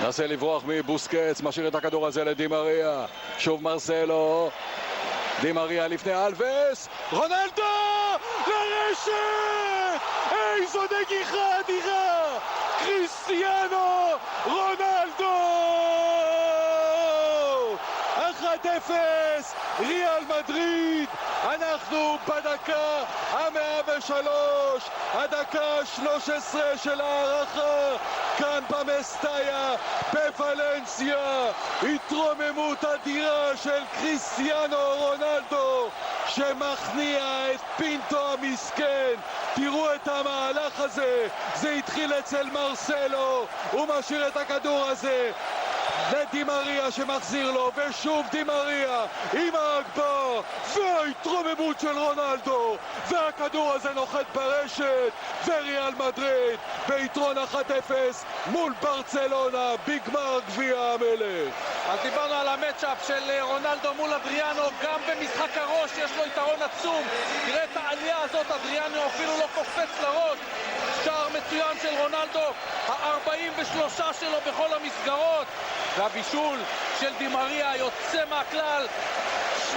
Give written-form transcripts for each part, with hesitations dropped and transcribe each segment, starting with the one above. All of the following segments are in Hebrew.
נסה לברוח מבוסקץ, משאיר את הכדור הזה לדימריה. שוב מרסלו. דימריה לפני אלווס. רונלדו! לרשת! איזו נגיחה אדירה! קריסטיאנו רונלדו! 1-0 ריאל מדריד. אנחנו בדקה ה-103, הדקה 13 של הערכה, כאן במסטאיה בוולנסיה. התרוממות אדירה של קריסטיאנו רונלדו שמכניע את פינטו המסכן. תראו את המהלך הזה, זה התחיל אצל מרסלו, הוא משאיר את הכדור הזה לדימריה שמחזיר לו, ושוב דימריה עם ההגבה וההתרוממות של רונלדו, והכדור הזה נוחת ברשת, וריאל מדריד ביתרון 1-0 מול ברצלונה בגמר גביע המלך. אז דיברנו על המצ'אפ של רונלדו מול אדריאנו, גם במשחק הראש יש לו יתרון עצום. תראה את העלייה הזאת, אדריאנו אפילו לא קופץ לראש. שער מצוין של רונלדו, ה-43 שלו בכל המסגרות, והבישול של דימריה יוצא מהכלל.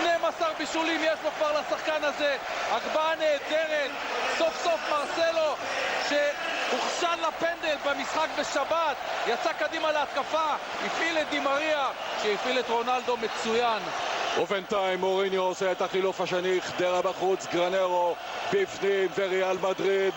12 בישולים יש לו כבר לשחקן הזה, הגבהה נהדרת. סוף סוף מרסלו שהוכשל לפנדל במשחק בשבת יצא קדימה להתקפה, הפעיל את דימריה שהפעיל את רונלדו מצוין. ובינתיים מוריניו עושה את החילוף השני, חדרה בחוץ, גרנרו בפנים, וריאל מדריד